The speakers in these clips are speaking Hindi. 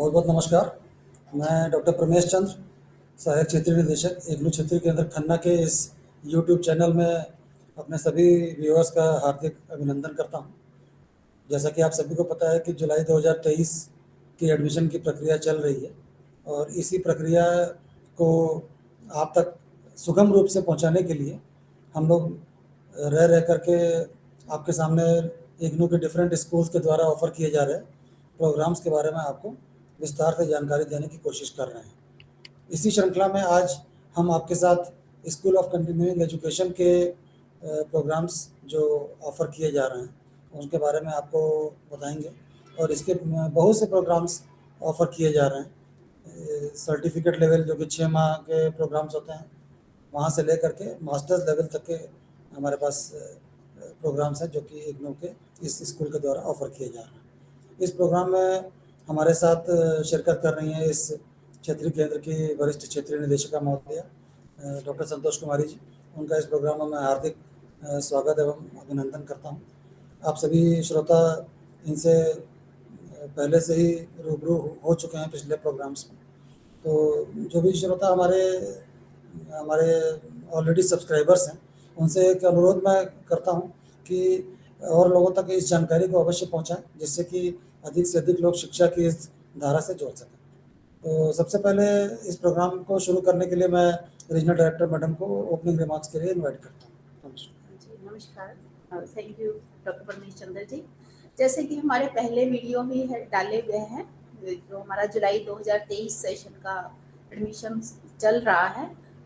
बहुत बहुत नमस्कार। मैं डॉक्टर प्रमेश चंद्र, सहायक क्षेत्रीय निदेशक इग्नू क्षेत्रीय केंद्र खन्ना के इस यूट्यूब चैनल में अपने सभी व्यूअर्स का हार्दिक अभिनंदन करता हूं। जैसा कि आप सभी को पता है कि जुलाई 2023 की एडमिशन की प्रक्रिया चल रही है और इसी प्रक्रिया को आप तक सुगम रूप से पहुंचाने के लिए हम लोग रह करके आपके सामने इग्नू के डिफरेंट स्कूल्स के द्वारा ऑफ़र किए जा रहे प्रोग्राम्स के बारे में आपको विस्तार से जानकारी देने की कोशिश कर रहे हैं। इसी श्रृंखला में आज हम आपके साथ स्कूल ऑफ कंटिन्यूइंग एजुकेशन के प्रोग्राम्स जो ऑफ़र किए जा रहे हैं उनके बारे में आपको बताएंगे और इसके बहुत से प्रोग्राम्स ऑफ़र किए जा रहे हैं। सर्टिफिकेट लेवल जो कि 6 माह के प्रोग्राम्स होते हैं, वहाँ से लेकर के मास्टर्स लेवल तक के हमारे पास प्रोग्राम्स हैं जो कि इग्नू के इस स्कूल के द्वारा ऑफ़र किए जा रहे हैं। इस प्रोग्राम में हमारे साथ शिरकत कर रही हैं इस क्षेत्रीय केंद्र की वरिष्ठ क्षेत्रीय निदेशिका महोदया डॉक्टर संतोष कुमारी जी। उनका इस प्रोग्राम में मैं हार्दिक स्वागत एवं अभिनंदन करता हूं। आप सभी श्रोता इनसे पहले से ही रूबरू हो चुके हैं पिछले प्रोग्राम्स में, तो जो भी श्रोता हमारे हमारे ऑलरेडी सब्सक्राइबर्स हैं उनसे एक अनुरोध मैं करता हूं कि और लोगों तक इस जानकारी को अवश्य पहुंचाएं, जिससे कि अधिक से अधिक लोग शिक्षा की इस धारा से जुड़ सकें। तो सबसे पहले इस प्रोग्राम को शुरू करने के लिए मैं रीजनल डायरेक्टर मैडम को ओपनिंग रिमार्क्स के लिए इनवाइट करता हूँ। नमस्कार, thank you doctor Paramesh Chandra ji. जैसे कि हमारे पहले वीडियो भी डाले गए हैं, जो हमारा जुलाई 2023 सेशन का एडमिशन चल रहा है,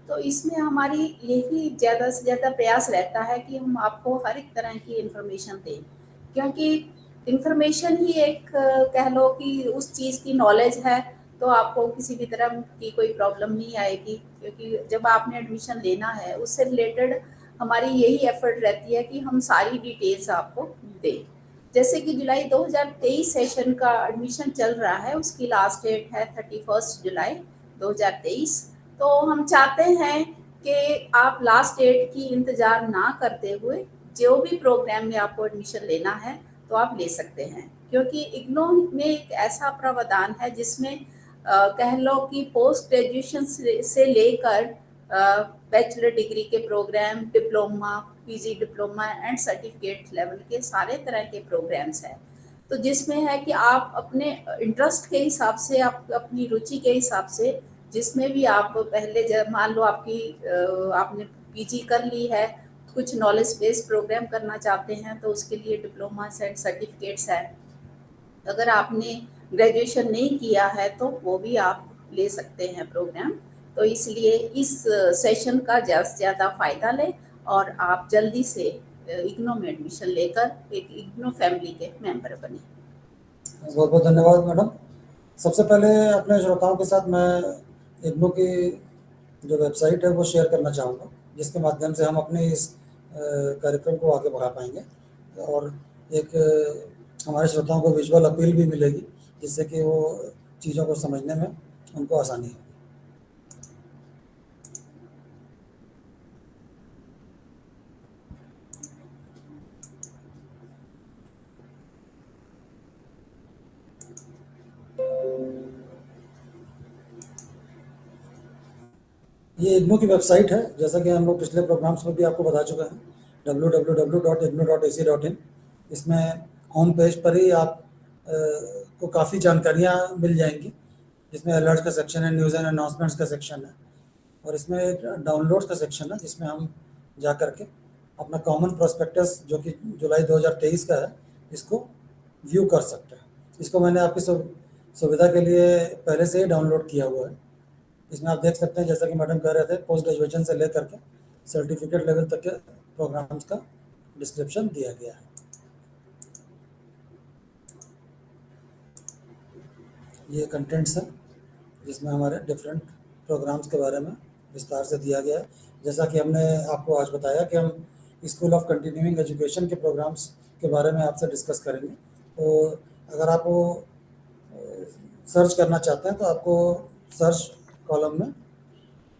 तो इसमें हमारी यही ज़्यादा से ज़्यादा प्रयास रहता है कि हम आपको हर एक तरह की इन्फॉर्मेशन दें, क्योंकि इन्फॉर्मेशन ही एक कह लो कि उस चीज़ की नॉलेज है, तो आपको किसी भी तरह की कोई प्रॉब्लम नहीं आएगी। क्योंकि जब आपने एडमिशन लेना है उससे रिलेटेड हमारी यही एफर्ट रहती है कि हम सारी डिटेल्स आपको दें। जैसे कि जुलाई 2023 सेशन का एडमिशन चल रहा है, उसकी लास्ट डेट है 31 जुलाई 2023। तो हम चाहते हैं कि आप लास्ट डेट की इंतज़ार ना करते हुए जो भी प्रोग्राम में आपको एडमिशन लेना है तो आप ले सकते हैं, क्योंकि इग्नू में एक ऐसा प्रावधान है जिसमें कह लो कि पोस्ट ग्रेजुएशन से लेकर बैचलर डिग्री के programme, diploma, PG diploma and certificate level के सारे तरह के प्रोग्राम्स हैं। तो जिसमें है कि आप अपने इंटरेस्ट के हिसाब से, आप अपनी रुचि के हिसाब से, जिसमें भी आप पहले जब मान लो आपने पीजी कर ली है, कुछ नॉलेज बेस्ड प्रोग्राम करना चाहते हैं तो उसके लिए डिप्लोमा एंड सर्टिफिकेट्स है। अगर आपने ग्रेजुएशन नहीं किया है तो वो भी आप ले सकते हैं प्रोग्राम। तो इसलिए इस सेशन का ज़्यादा से ज़्यादा फ़ायदा लें और आप जल्दी से इग्नू में एडमिशन लेकर एक इग्नू फैमिली के मेंबर बने। बहुत बहुत धन्यवाद मैडम। सबसे पहले अपने श्रोताओं के साथ मैं इग्नू की जो वेबसाइट है वो शेयर करना चाहूँगा, जिसके माध्यम से हम अपने इस कार्यक्रम को आगे बढ़ा पाएंगे और एक हमारे श्रोताओं को विजुअल अपील भी मिलेगी, जिससे कि वो चीज़ों को समझने में उनको आसानी हो। ये इग्नू की वेबसाइट है, जैसा कि हम लोग पिछले प्रोग्राम्स में भी आपको बता चुके हैं, www.ignu.ac.in। इसमें होम पेज पर ही आप को काफ़ी जानकारियाँ मिल जाएंगी, जिसमें अलर्ट का सेक्शन है, न्यूज़ एंड अनाउंसमेंट्स का सेक्शन है और इसमें एक डाउनलोड्स का सेक्शन है, जिसमें हम जा कर के अपना कॉमन प्रोस्पेक्टस जो कि जुलाई 2023 का है इसको व्यू कर सकते हैं। इसको मैंने आपकी सुविधा के लिए पहले से ही डाउनलोड किया हुआ है। इसमें आप देख सकते हैं, जैसा कि मैडम कह रहे थे, पोस्ट ग्रेजुएशन से लेकर के सर्टिफिकेट लेवल तक के प्रोग्राम्स का डिस्क्रिप्शन दिया गया है। ये कंटेंट्स हैं जिसमें हमारे डिफरेंट प्रोग्राम्स के बारे में विस्तार से दिया गया है। जैसा कि हमने आपको आज बताया कि हम स्कूल ऑफ कंटिन्यूइंग एजुकेशन के प्रोग्राम्स के बारे में आपसे डिस्कस करेंगे। तो अगर आप वो सर्च करना चाहते हैं तो आपको सर्च कॉलम में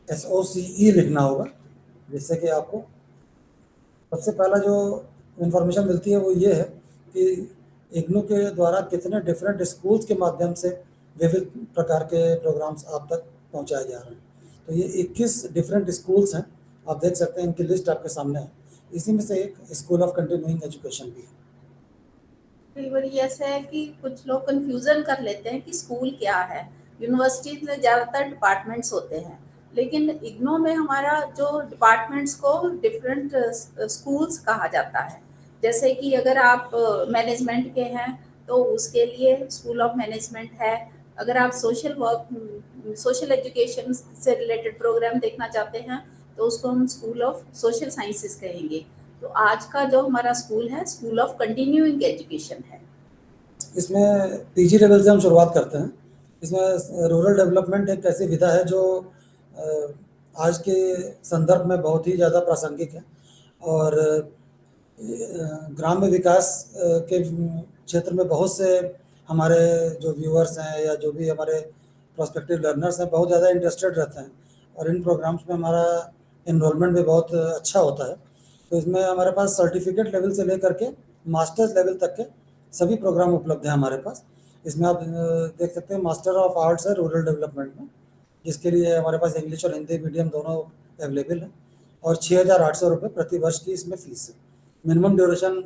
SOCE लिखना होगा, जिससे कि आपको सबसे पहला जो इन्फॉर्मेशन मिलती है वो ये है कि इग्नू के द्वारा कितने डिफरेंट स्कूल्स के माध्यम से विविध प्रकार के प्रोग्राम्स आप तक पहुंचाए जा रहे हैं। तो ये 21 डिफरेंट स्कूल्स हैं, आप देख सकते हैं, इनकी लिस्ट आपके सामने है। इसी में से एक स्कूल ऑफ कंटिन्यूइंग एजुकेशन भी है। कई बार ये ऐसा है कि कुछ लोग कंफ्यूजन कर लेते हैं कि स्कूल क्या है। यूनिवर्सिटीज में ज़्यादातर डिपार्टमेंट्स होते हैं, लेकिन इग्नो में हमारा जो डिपार्टमेंट्स को डिफरेंट स्कूल्स कहा जाता है। जैसे कि अगर आप मैनेजमेंट के हैं तो उसके लिए स्कूल ऑफ मैनेजमेंट है। अगर आप सोशल वर्क, सोशल एजुकेशन से रिलेटेड प्रोग्राम देखना चाहते हैं तो उसको हम स्कूल ऑफ सोशल साइंसेस कहेंगे। तो आज का जो हमारा स्कूल है, स्कूल ऑफ कंटिन्यूइंग एजुकेशन है। इसमें पीजी लेवल से हम शुरुआत करते हैं। इसमें रूरल डेवलपमेंट एक ऐसी विधा है जो आज के संदर्भ में बहुत ही ज़्यादा प्रासंगिक है, और ग्राम्य विकास के क्षेत्र में बहुत से हमारे जो व्यूअर्स हैं या जो भी हमारे प्रोस्पेक्टिव लर्नर्स हैं बहुत ज़्यादा इंटरेस्टेड रहते हैं, और इन प्रोग्राम्स में हमारा इन्रोलमेंट भी बहुत अच्छा होता है। तो इसमें हमारे पास सर्टिफिकेट लेवल से लेकर के मास्टर्स लेवल तक के सभी प्रोग्राम उपलब्ध हैं हमारे पास। इसमें आप देख सकते हैं मास्टर ऑफ आर्ट्स है रूरल डेवलपमेंट में, जिसके लिए हमारे पास इंग्लिश और हिंदी मीडियम दोनों अवेलेबल है, और 6,800 रुपये प्रति वर्ष की इसमें फ़ीस है। मिनिमम ड्यूरेशन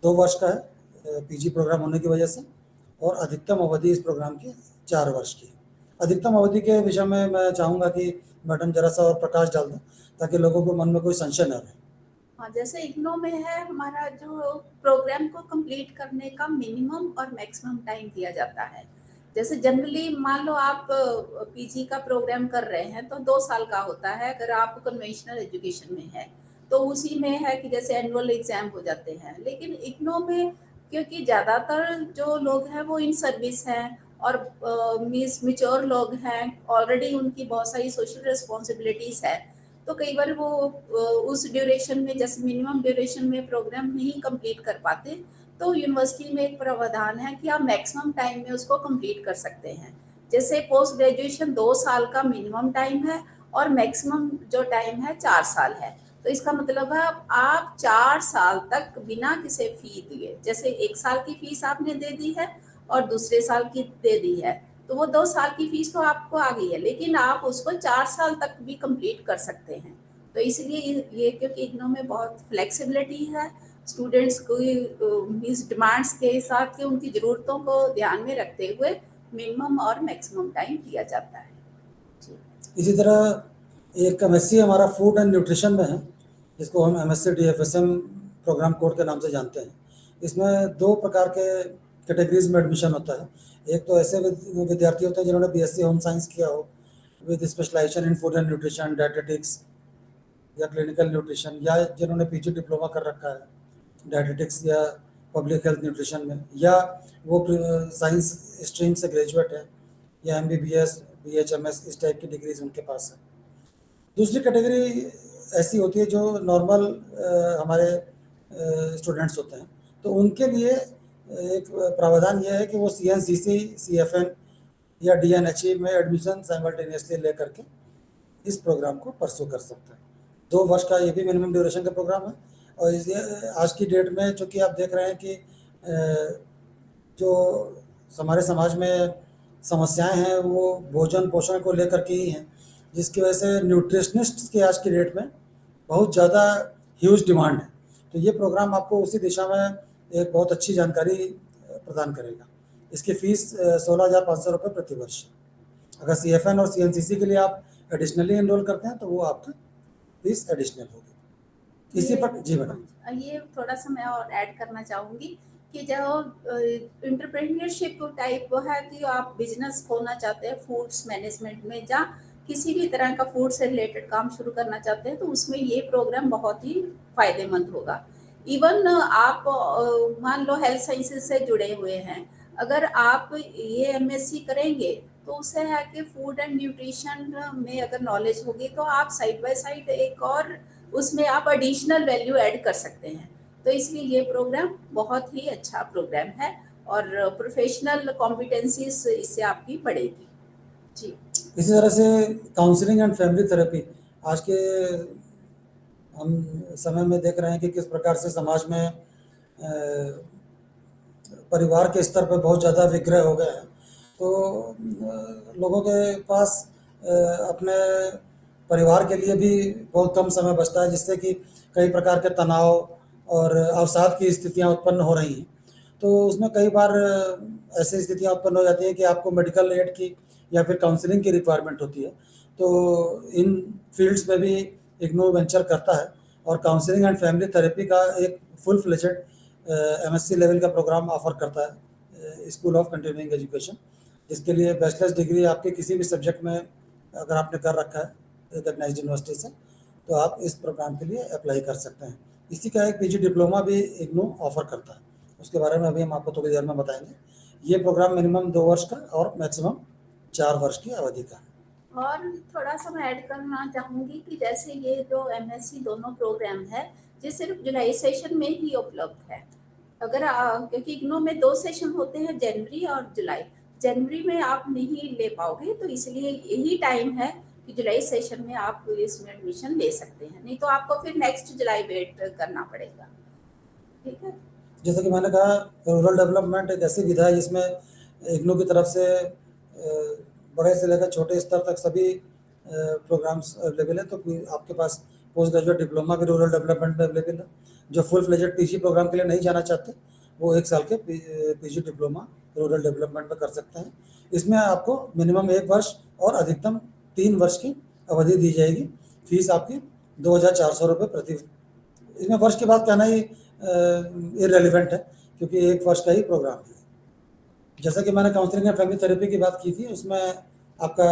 2 वर्ष का है पीजी प्रोग्राम होने की वजह से, और अधिकतम अवधि इस प्रोग्राम की 4 वर्ष की है। अधिकतम अवधि के विषय में मैं चाहूँगा कि मैडम ज़रा सा और प्रकाश डाल दें, ताकि लोगों को मन में कोई संशय न रहे। हाँ, जैसे इग्नो में है हमारा जो प्रोग्राम को कंप्लीट करने का मिनिमम और मैक्सिमम टाइम दिया जाता है। जैसे जनरली मान लो आप पीजी का प्रोग्राम कर रहे हैं तो 2 साल का होता है। अगर आप कन्वेंशनल एजुकेशन में है तो उसी में है कि जैसे एनुअल एग्जाम हो जाते हैं। लेकिन इग्नो में क्योंकि ज़्यादातर जो लोग हैं वो इन सर्विस हैं और मीन्स मैच्योर लोग हैं, ऑलरेडी उनकी बहुत सारी सोशल रिस्पॉन्सिबिलिटीज़ है, तो कई बार वो उस ड्यूरेशन में, जैसे मिनिमम ड्यूरेशन में प्रोग्राम नहीं कंप्लीट कर पाते, तो यूनिवर्सिटी में एक प्रावधान है कि आप मैक्सिमम टाइम में उसको कंप्लीट कर सकते हैं। जैसे पोस्ट ग्रेजुएशन 2 साल का मिनिमम टाइम है और मैक्सिमम जो टाइम है 4 साल है। तो इसका मतलब है आप 4 साल तक बिना किसी फी दिए, जैसे 1 साल की फीस आपने दे दी है और दूसरे साल की दे दी है, तो वो 2 साल की फीस तो आपको आ गई है, लेकिन आप उसको 4 साल तक भी कंप्लीट कर सकते हैं। तो इसलिए ये क्योंकि इग्नो में बहुत फ्लेक्सिबिलिटी है, स्टूडेंट्स को मीन्स डिमांड्स के साथ कि उनकी ज़रूरतों को ध्यान में रखते हुए मिनिमम और मैक्सिमम टाइम दिया जाता है। जी। इसी तरह एक एमएससी हमारा फूड एंड न्यूट्रिशन में है, जिसको हम एमएससी डीएफएसएम प्रोग्राम कोड के नाम से जानते हैं। इसमें 2 प्रकार के कैटेगरीज में एडमिशन होता है। एक तो ऐसे विद्यार्थी होते हैं जिन्होंने बीएससी होम साइंस किया हो with specialisation in food and nutrition, dietetics या क्लिनिकल न्यूट्रिशन, या जिन्होंने पीजी डिप्लोमा कर रखा है डायटेटिक्स या पब्लिक हेल्थ न्यूट्रिशन में, या वो साइंस स्ट्रीम से ग्रेजुएट है, या एमबीबीएस, बीएचएमएस इस टाइप की डिग्रीज उनके पास है। दूसरी कैटेगरी ऐसी होती है जो नॉर्मल हमारे स्टूडेंट्स होते हैं, तो उनके लिए एक प्रावधान ये है कि वो सीएनसीसी, सीएफएन या डीएनएचई में एडमिशन साइमल्टेनियसली लेकर के इस प्रोग्राम को परसू कर सकते हैं। 2 वर्ष का ये भी मिनिमम ड्यूरेशन का प्रोग्राम है। और आज की डेट में चूँकि आप देख रहे हैं कि जो हमारे समाज में समस्याएं हैं वो भोजन पोषण को लेकर के ही हैं, जिसकी वजह से न्यूट्रिशनिस्ट की आज की डेट में बहुत ज़्यादा ह्यूज डिमांड है। तो ये प्रोग्राम आपको उसी दिशा में एक बहुत अच्छी जानकारी प्रदान करेगा। इसकी फ़ीस 16,500 रुपये प्रति वर्ष। अगर सीएफएन और सीएनसीसी के लिए आप एडिशनली एनरोल करते हैं तो वो आपका फीस एडिशनल होगी। इसी पर जी मैडम, ये थोड़ा सा मैं और ऐड करना चाहूँगी कि जो एंटरप्रेन्योरशिप टाइप है कि आप बिजनेस खोलना चाहते हैं फूड्स मैनेजमेंट में, या किसी भी तरह का फूड से रिलेटेड काम शुरू करना चाहते हैं, तो उसमें ये प्रोग्राम बहुत ही फायदेमंद होगा। इवन आप मान लो हेल्थ साइंसेज से जुड़े हुए हैं, अगर आप ये एमएससी करेंगे तो उससे है कि फूड एंड न्यूट्रिशन में अगर नॉलेज होगी तो आप साइड बाय साइड एक और उसमें आप एडिशनल वैल्यू ऐड कर सकते हैं। तो इसलिए ये प्रोग्राम बहुत ही अच्छा प्रोग्राम है और प्रोफेशनल कॉम्पिटेंसीज इससे आपकी बढ़ेगी। जी। इसी तरह से काउंसलिंग एंड फैमिली थेरेपी आज के हम समय में देख रहे हैं कि किस प्रकार से समाज में परिवार के स्तर पर बहुत ज़्यादा विग्रह हो गए हैं, तो लोगों के पास अपने परिवार के लिए भी बहुत कम समय बचता है, जिससे कि कई प्रकार के तनाव और अवसाद की स्थितियाँ उत्पन्न हो रही हैं। तो उसमें कई बार ऐसी स्थितियाँ उत्पन्न हो जाती हैं कि आपको मेडिकल एड की या फिर काउंसलिंग की रिक्वायरमेंट होती है। तो इन फील्ड्स में भी इग्नू वेंचर करता है और काउंसलिंग एंड फैमिली थेरेपी का एक फुल फ्लेजेड एमएससी लेवल का प्रोग्राम ऑफर करता है स्कूल ऑफ कंटिन्यूइंग एजुकेशन, जिसके लिए बैचलर्स डिग्री आपके किसी भी सब्जेक्ट में अगर आपने कर रखा है रिकॉग्नाइज्ड यूनिवर्सिटी से, तो आप इस प्रोग्राम के लिए अप्लाई कर सकते हैं। इसी का एक पीजी डिप्लोमा भी इग्नू ऑफर करता है, उसके बारे में अभी हम आपको थोड़ी देर में बताएंगे। ये प्रोग्राम मिनिमम 2 वर्ष का और मैक्सिमम 4 वर्ष की अवधि का है। और थोड़ा सा मैं ऐड करना चाहूँगी कि जैसे ये जो एमएससी दोनों प्रोग्राम है, ये सिर्फ जुलाई सेशन में ही उपलब्ध है। अगर क्योंकि इग्नू में 2 सेशन होते हैं, जनवरी और जुलाई। जनवरी में आप नहीं ले पाओगे, तो इसलिए यही टाइम है कि जुलाई सेशन में आप इसमें एडमिशन ले सकते हैं, नहीं तो आपको फिर नेक्स्ट जुलाई वेट करना पड़ेगा। ठीक है। जैसे कि मैंने कहा, रूरल डेवलपमेंट एक ऐसी विधा है जिसमें इग्नू की तरफ से बड़े से लेकर छोटे स्तर तक सभी प्रोग्राम्स अवेलेबल है। तो आपके पास पोस्ट ग्रेजुएट डिप्लोमा भी रूरल डेवलपमेंट में अवेलेबल है। जो फुल फ्लेजेड पीजी प्रोग्राम के लिए नहीं जाना चाहते, वो 1 साल के पीजी डिप्लोमा रूरल डेवलपमेंट में कर सकते हैं। इसमें आपको मिनिमम 1 वर्ष और अधिकतम 3 वर्ष की अवधि दी जाएगी। फीस आपकी 2,400 रुपये प्रति। इसमें वर्ष की बात कहना ही इररेलेवेंट है, क्योंकि 1 वर्ष का ही प्रोग्राम है। जैसा कि मैंने काउंसलिंग एंड फैमिली थेरेपी की बात की थी, उसमें आपका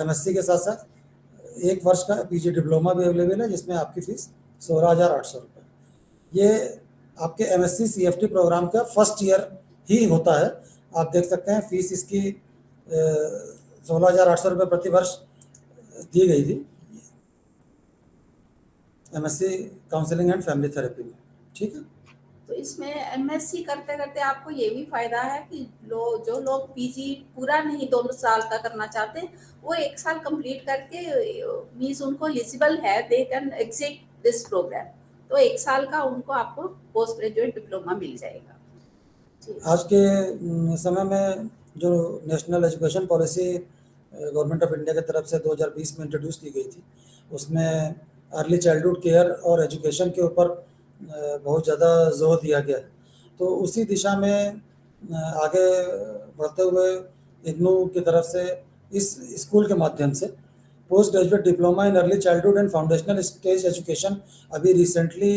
एमएससी के साथ साथ 1 वर्ष का पीजी डिप्लोमा भी अवेलेबल है, जिसमें आपकी फ़ीस 16,800 रुपये। ये आपके एमएससी सीएफटी प्रोग्राम का फर्स्ट ईयर ही होता है। आप देख सकते हैं फ़ीस इसकी 16,800 रुपये प्रति वर्ष दी गई थी MSc counselling and family therapy में। ठीक है। तो इसमें एमएससी करते करते आपको ये भी फायदा है कि जो लोग पीजी पूरा नहीं 2 साल का करना चाहते, वो 1 साल कंप्लीट करके मीन्स उनको एलिजिबल है, they can exit this programme. तो 1 साल का उनको आपको पोस्ट ग्रेजुएट डिप्लोमा मिल जाएगा। जी। आज के समय में जो national education policy government of India की तरफ से 2020 में इंट्रोड्यूस की गई थी, उसमें अर्ली चाइल्डहुड केयर और एजुकेशन के ऊपर बहुत ज़्यादा जोर दिया गया है। तो उसी दिशा में आगे बढ़ते हुए इग्नू की तरफ से इस स्कूल के माध्यम से post graduate diploma in early childhood and foundational stage education अभी रिसेंटली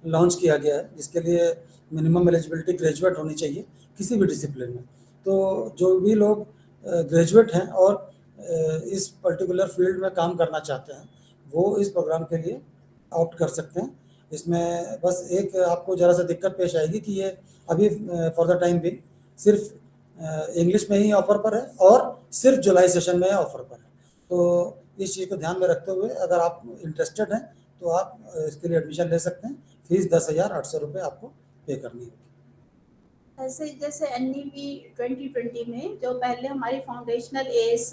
लॉन्च किया गया है, जिसके लिए मिनिमम एलिजिबिलिटी ग्रेजुएट होनी चाहिए किसी भी डिसिप्लिन में। तो जो भी लोग ग्रेजुएट हैं और इस पर्टिकुलर फील्ड में काम करना चाहते हैं, वो इस प्रोग्राम के लिए ऑप्ट कर सकते हैं। इसमें बस एक आपको ज़रा सा दिक्कत पेश आएगी कि ये अभी फॉर द टाइम भी सिर्फ इंग्लिश में ही ऑफर पर है और सिर्फ जुलाई सेशन में ऑफर पर है। तो इस चीज़ को ध्यान में रखते हुए अगर आप इंटरेस्टेड हैं तो आप इसके लिए एडमिशन ले सकते हैं। फीस 10,800 रुपये आपको पे करनी होगी। ऐसे जैसे एनईपी 2020 में जो पहले हमारी फाउंडेशनल एज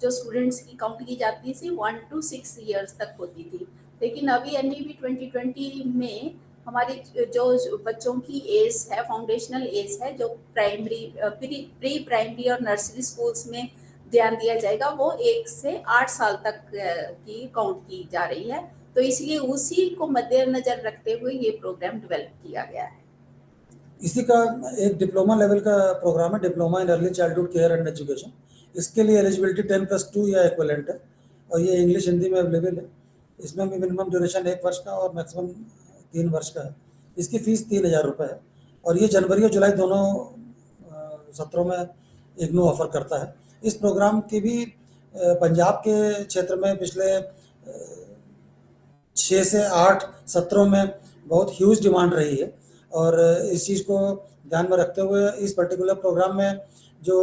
जो स्टूडेंट्स की काउंट की जाती थी 1 to 6 ईयर्स तक होती थी, लेकिन अभी एनईपी 2020 में हमारी जो बच्चों की एज है, फाउंडेशनल एज है, जो प्राइमरी प्री प्राइमरी और नर्सरी स्कूल्स में ध्यान दिया जाएगा, वो 1 से 8 साल तक की काउंट की जा रही है। तो इसलिए उसी को मद्देनजर रखते हुए ये प्रोग्राम डेवलप किया गया है। इसी का एक डिप्लोमा लेवल का प्रोग्राम है, diploma in early childhood care and education. इसके लिए एलिजिबिलिटी 10+2 या इक्विवेलेंट है और ये इंग्लिश हिंदी में अवेलेबल है। इसमें भी मिनिमम ड्यूरेशन 1 वर्ष का और मैक्सिमम 3 वर्ष का है। इसकी फ़ीस 3,000 रुपये है और ये जनवरी और जुलाई दोनों सत्रों में इग्नू ऑफर करता है। इस प्रोग्राम की भी पंजाब के क्षेत्र में पिछले 6 से 8 सत्रों में बहुत ह्यूज डिमांड रही है और इस चीज़ को ध्यान में रखते हुए इस पर्टिकुलर प्रोग्राम में जो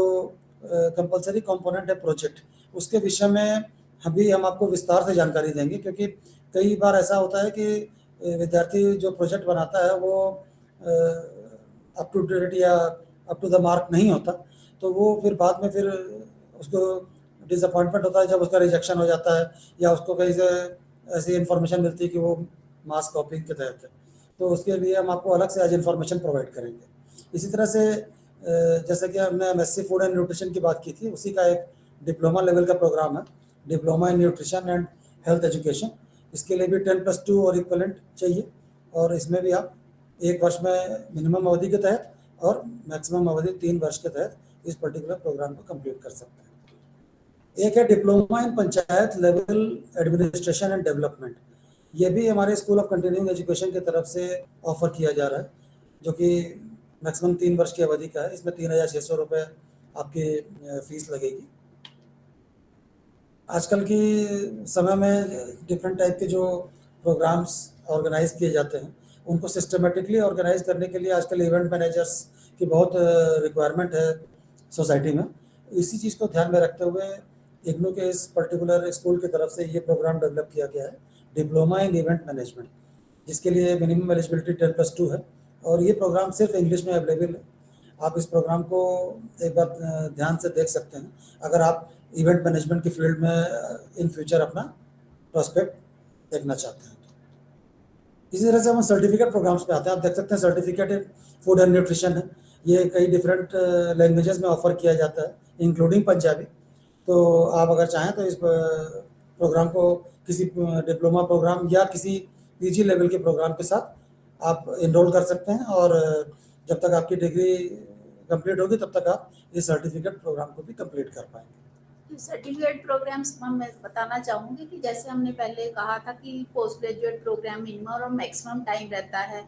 कंपलसरी कंपोनेंट है प्रोजेक्ट, उसके विषय में अभी हम आपको विस्तार से जानकारी देंगे, क्योंकि कई बार ऐसा होता है कि विद्यार्थी जो प्रोजेक्ट बनाता है वो अप टू डेट या अप टू द मार्क नहीं होता, तो वो फिर बाद में फिर उसको डिसअपॉइंटमेंट होता है जब उसका रिजेक्शन हो जाता है या उसको कहीं से ऐसी इन्फॉर्मेशन मिलती है कि वो मास कॉपिंग के तहत है। तो उसके लिए हम आपको अलग से आज इन्फॉर्मेशन प्रोवाइड करेंगे। इसी तरह से जैसे कि हमने एमएससी फूड एंड न्यूट्रिशन की बात की थी, उसी का एक डिप्लोमा लेवल का प्रोग्राम है, diploma in nutrition and health education. इसके लिए भी 10+2 और इक्वलेंट चाहिए, और इसमें भी आप 1 वर्ष में मिनिमम अवधि के तहत और मैक्सिमम अवधि 3 वर्ष के तहत इस पर्टिकुलर प्रोग्राम को कंप्लीट कर सकते हैं। एक है diploma in panchayat level administration and development. ये भी हमारे स्कूल ऑफ कंटिन्यूइंग एजुकेशन की तरफ से ऑफर किया जा रहा है, जो कि मैक्सिमम 3 वर्ष की अवधि का है। इसमें 3,600 रुपये आपकी फीस लगेगी। आजकल की समय में डिफरेंट टाइप के जो प्रोग्राम्स ऑर्गेनाइज किए जाते हैं, उनको सिस्टमेटिकली ऑर्गेनाइज करने के लिए आजकल इवेंट मैनेजर्स की बहुत रिक्वायरमेंट है सोसाइटी में। इसी चीज़ को ध्यान में रखते हुए इग्नू के इस पर्टिकुलर स्कूल की तरफ से ये प्रोग्राम डेवलप किया गया है, डिप्लोमा इन इवेंट मैनेजमेंट, जिसके लिए मिनिमम एलिजिबिलिटी 10+2 है, और ये प्रोग्राम सिर्फ इंग्लिश में अवेलेबल है। आप इस प्रोग्राम को एक बार ध्यान से देख सकते हैं, अगर आप इवेंट मैनेजमेंट की फील्ड में इन फ्यूचर अपना प्रोस्पेक्ट देखना चाहते हैं। इसी तरह से हम सर्टिफिकेट प्रोग्राम्स पे आते हैं। आप देख सकते हैं certificate in food and nutrition है, ये कई डिफरेंट लैंग्वेजेस में ऑफर किया जाता है, इंक्लूडिंग पंजाबी। तो आप अगर चाहें तो इस प्रोग्राम को किसी डिप्लोमा प्रोग्राम या किसी पीजी लेवल के प्रोग्राम के साथ आप इनरोल कर सकते हैं, और जब तक आपकी डिग्री कंप्लीट होगी तब तक आप इस सर्टिफिकेट प्रोग्राम को भी कंप्लीट कर पाएंगे। सर्टिफिकेट प्रोग्राम्स में मैं बताना चाहूँगी कि जैसे हमने पहले कहा था कि पोस्ट ग्रेजुएट प्रोग्राम मिनिमम और मैक्सिमम टाइम रहता है,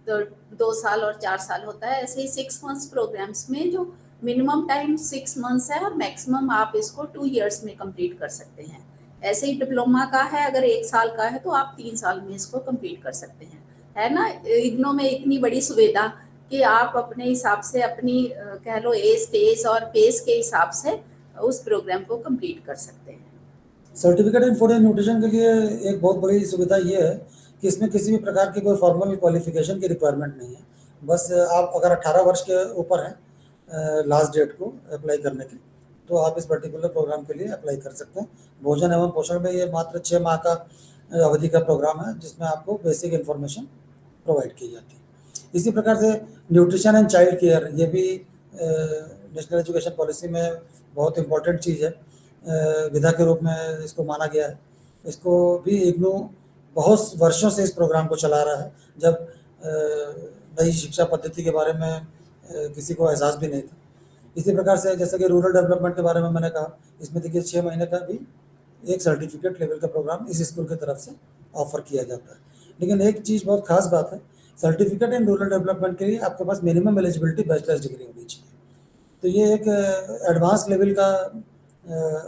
तो 2 साल और 4 साल होता है। ऐसे ही 6 मंथ्स प्रोग्राम्स में जो मिनिमम टाइम 6 मंथ्स है और मैक्सिमम आप इसको 2 ईयर्स में कंप्लीट कर सकते हैं। ऐसे ही डिप्लोमा का है, अगर 1 साल का है तो आप 3 साल में इसको कंप्लीट कर सकते हैं, है ना। इग्नू में इतनी बड़ी सुविधा कि आप अपने हिसाब से अपनी कह लो एज स्टेज और पेस के हिसाब से उस प्रोग्राम को कंप्लीट कर सकते हैं। Certificate in food and nutrition के लिए एक बहुत बड़ी सुविधा ये है कि इसमें किसी भी प्रकार की कोई फॉर्मल क्वालिफिकेशन की रिक्वायरमेंट नहीं है। बस आप अगर 18 वर्ष के ऊपर हैं लास्ट डेट को अप्लाई करने की, तो आप इस पर्टिकुलर प्रोग्राम के लिए अप्लाई कर सकते हैं। भोजन एवं पोषण में ये मात्र 6 माह का अवधि का प्रोग्राम है, जिसमें आपको बेसिक इन्फॉर्मेशन प्रोवाइड की जाती है। इसी प्रकार से न्यूट्रिशन एंड चाइल्ड केयर, ये भी नेशनल एजुकेशन पॉलिसी में बहुत इम्पोर्टेंट चीज़ है, विधा के रूप में इसको माना गया है। इसको भी इग्नू बहुत वर्षों से इस प्रोग्राम को चला रहा है, जब नई शिक्षा पद्धति के बारे में किसी को एहसास भी नहीं था। इसी प्रकार से जैसे कि रूरल डेवलपमेंट के बारे में मैंने कहा, इसमें देखिए 6 महीने का भी एक सर्टिफिकेट लेवल का प्रोग्राम इस स्कूल की तरफ से ऑफर किया जाता है। लेकिन एक चीज़ बहुत खास बात है, सर्टिफिकेट इन रूरल डेवलपमेंट के लिए आपके पास मिनिमम एलिजिबिलिटी बैचलर्स डिग्री होनी चाहिए। तो ये एक एडवांस लेवल का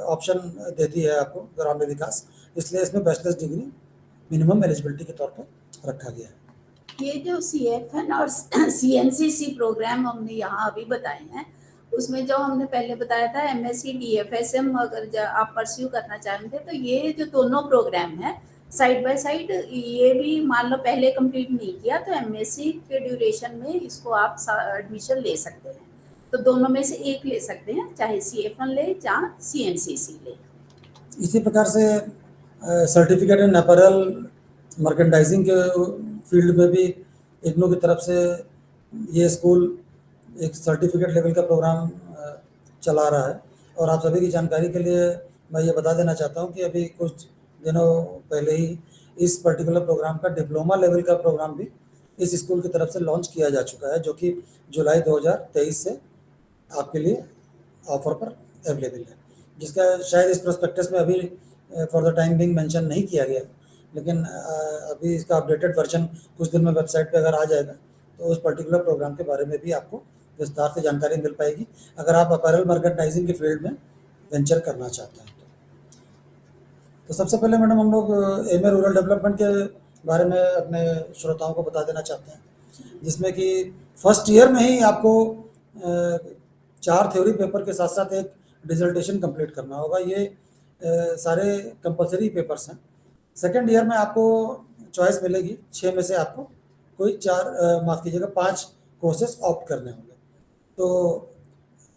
ऑप्शन देती है आपको ग्राम्य विकास, इसलिए इसमें बैचलर्स डिग्री मिनिमम एलिजिबिलिटी के तौर पर रखा गया है। ये जो CFN और CNCC प्रोग्राम हमने यहाँ अभी बताए हैं, उसमें जो हमने पहले बताया था MSc DFSM, अगर आप परस्यू करना चाहेंगे तो ये जो दोनों प्रोग्राम है साइड बाय साइड, ये भी मान लो पहले कंप्लीट नहीं किया तो MSc के ड्यूरेशन में इसको आप एडमिशन ले सकते हैं। तो दोनों में से एक ले सकते हैं, चाहे CFN ले या CNCC ले। इसी प्रकार से सर्टिफिकेट इन अपैरल मर्केंडाइजिंग के फील्ड में भी इग्नू की तरफ से ये स्कूल एक सर्टिफिकेट लेवल का प्रोग्राम चला रहा है। और आप सभी की जानकारी के लिए मैं ये बता देना चाहता हूँ कि अभी कुछ दिनों पहले ही इस पर्टिकुलर प्रोग्राम का डिप्लोमा लेवल का प्रोग्राम भी इस स्कूल की तरफ से लॉन्च किया जा चुका है, जो कि जुलाई 2023 से आपके लिए ऑफर पर अवेलेबल है, जिसका शायद इस प्रोस्पेक्टस में अभी for the time being mention नहीं किया गया, लेकिन अभी इसका अपडेटेड वर्जन कुछ दिन में वेबसाइट पे अगर आ जाएगा तो उस पर्टिकुलर प्रोग्राम के बारे में भी आपको विस्तार से जानकारी मिल पाएगी, अगर आप अपैरल मर्केंडाइजिंग के फील्ड में वेंचर करना चाहते हैं। तो सबसे पहले मैडम हम लोग MA रूरल डेवलपमेंट के बारे में अपने श्रोताओं को बता देना चाहते हैं, जिसमें कि फर्स्ट ईयर में ही आपको 4 थ्योरी पेपर के साथ साथ एक डिसर्टेशन कंप्लीट करना होगा। ये सारे कंपलसरी पेपर्स हैं। सेकेंड ईयर में आपको चॉइस मिलेगी, 6 में से आपको कोई 5 कोर्सेज ऑप्ट करने होंगे। तो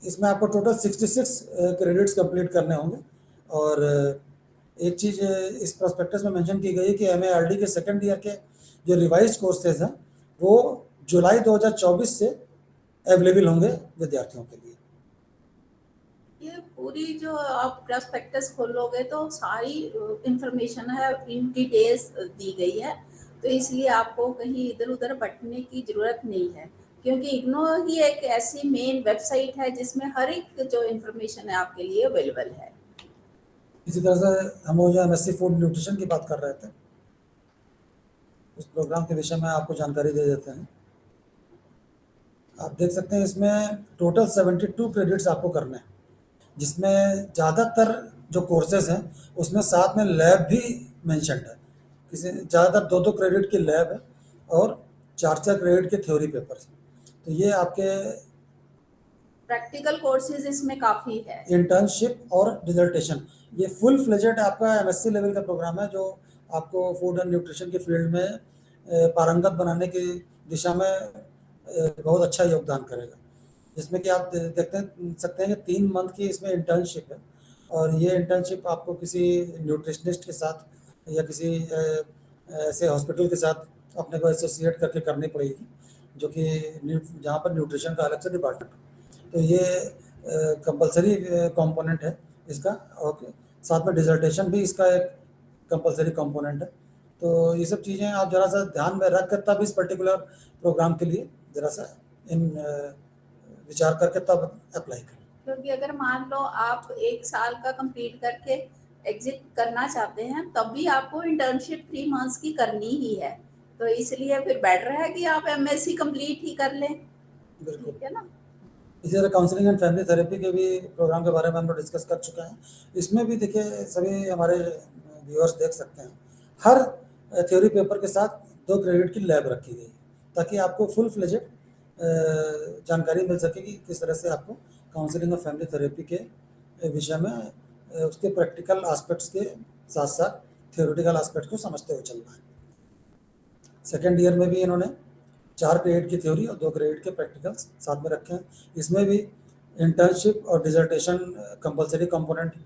इसमें आपको टोटल 66 क्रेडिट्स कंप्लीट करने होंगे। और एक चीज़ इस प्रोस्पेक्टस में मेंशन की गई है कि MARD के सेकेंड ईयर के जो रिवाइज्ड कोर्सेज हैं वो जुलाई 2024 से अवेलेबल होंगे विद्यार्थियों के लिए। ये पूरी जो आप प्रॉस्पेक्टस खोलोगे तो सारी इंफॉर्मेशन है, इन डिटेल्स दी गई है, तो इसलिए आपको कहीं इधर उधर भटकने की ज़रूरत नहीं है, क्योंकि इग्नो ही एक ऐसी मेन वेबसाइट है जिसमें हर एक जो इंफॉर्मेशन है आपके लिए अवेलेबल है। इसी तरह से हम वो जो MSc फूड न्यूट्रिशन की बात कर रहे थे, उस प्रोग्राम के विषय में आपको जानकारी दे देते हैं। आप देख सकते हैं इसमें टोटल 72 क्रेडिट्स आपको करने हैं, जिसमें ज़्यादातर जो कोर्सेज हैं उसमें साथ में लैब भी मेंशन्ड है। किसी ज़्यादातर 2-2 क्रेडिट की लैब है और 4-4 क्रेडिट के थ्योरी पेपर्स। तो ये आपके प्रैक्टिकल कोर्सेज इसमें काफ़ी है। इंटर्नशिप और डिसर्टेशन, ये फुल फ्लेजेड आपका MSc लेवल का प्रोग्राम है, जो आपको फूड एंड न्यूट्रिशन की फील्ड में पारंगत बनाने की दिशा में बहुत अच्छा योगदान करेगा। जिसमें कि आप देखते सकते हैं कि 3 मंथ की इसमें इंटर्नशिप है, और ये इंटर्नशिप आपको किसी न्यूट्रिशनिस्ट के साथ या किसी ऐसे हॉस्पिटल के साथ अपने को एसोसिएट करके करनी पड़ेगी, जो कि जहाँ पर न्यूट्रिशन का अलग से डिपार्टमेंट हो। तो ये कंपलसरी कंपोनेंट है इसका, और साथ में डिसर्टेशन भी इसका एक कंपलसरी कंपोनेंट है। तो ये सब चीज़ें आप ज़रा सा ध्यान में रख कर तब इस पर्टिकुलर प्रोग्राम के लिए ज़रा सा इन विचार करके तब अप्लाई करें। क्योंकि अगर मान लो आप 1 साल का कंप्लीट करके एग्जिट करना चाहते हैं, तब भी आपको इंटर्नशिप 3 मंथ्स की करनी ही है, तो इसलिए फिर बेटर है कि आप MSc कंप्लीट ही कर लें। बिल्कुल। ठीक है ना। इसी तरह काउंसलिंग एंड फैमिली थेरेपी के भी प्रोग्राम के बारे में हम लोग डिस्कस कर चुके हैं। इसमें भी देखिए सभी हमारे व्यूअर्स देख सकते हैं, हर थ्योरी पेपर के साथ 2 क्रेडिट की लैब रखी गई है, ताकि आपको फुल फ्लेजेड जानकारी मिल सके कि किस तरह से आपको काउंसलिंग और फैमिली थेरेपी के विषय में उसके प्रैक्टिकल एस्पेक्ट्स के साथ साथ थियोरेटिकल एस्पेक्ट्स को समझते हुए चलना है। सेकेंड ईयर में भी इन्होंने 4 क्रेडिट की थ्योरी और 2 क्रेडिट के प्रैक्टिकल्स साथ में रखे हैं। इसमें भी इंटर्नशिप और डिसर्टेशन कंपलसरी कंपोनेंट है।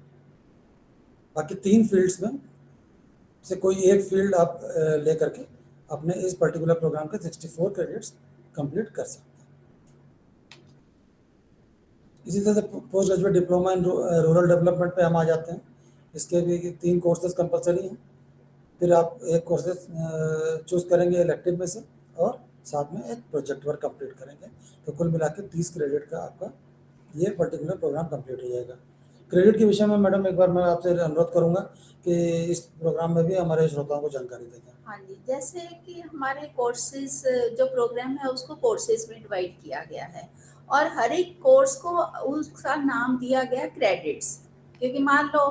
बाकी 3 फील्ड्स में से कोई एक फील्ड आप ले करके अपने इस पर्टिकुलर प्रोग्राम के 64 क्रेडिट्स कंप्लीट कर सकते हैं। इसी तरह से post graduate diploma in rural development पे हम आ जाते हैं। इसके भी 3 कोर्सेज कंपलसरी हैं। फिर आप एक कोर्सेज चूज़ करेंगे इलेक्टिव में से, और साथ में एक प्रोजेक्ट वर्क कंप्लीट करेंगे, तो कुल मिला के 30 क्रेडिट का आपका ये पर्टिकुलर प्रोग्राम कंप्लीट हो जाएगा। क्रेडिट के विषय में मैडम एक बार मैं आपसे अनुरोध करूंगा कि इस प्रोग्राम में भी हमारे श्रोताओं को जानकारी दें। हाँ जी, जैसे कि हमारे कोर्सेज जो प्रोग्राम है उसको कोर्सेज में डिवाइड किया गया है, और हर एक कोर्स को उसका नाम दिया गया क्रेडिट्स। क्योंकि मान लो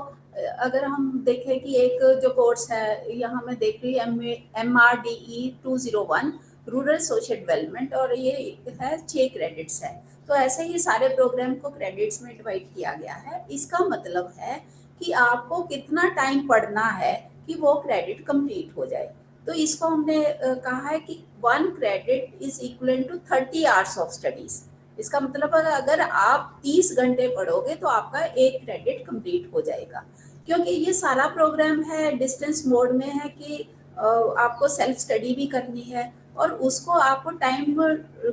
अगर हम देखें कि एक जो कोर्स है, यहाँ मैं देख रही हूँ MRDE 201 रूरल सोशल डेवलपमेंट, और ये है 6 क्रेडिट्स है। तो ऐसे ही सारे प्रोग्राम को क्रेडिट्स में डिवाइड किया गया है। इसका मतलब है कि आपको कितना टाइम पढ़ना है कि वो क्रेडिट कंप्लीट हो जाए। तो इसको हमने कहा है कि 1 credit is equal to 30 hours of studies. इसका मतलब अगर आप 30 घंटे पढ़ोगे तो आपका 1 क्रेडिट कंप्लीट हो जाएगा। क्योंकि ये सारा प्रोग्राम है डिस्टेंस मोड में है कि आपको सेल्फ स्टडी भी करनी है, और उसको आपको टाइम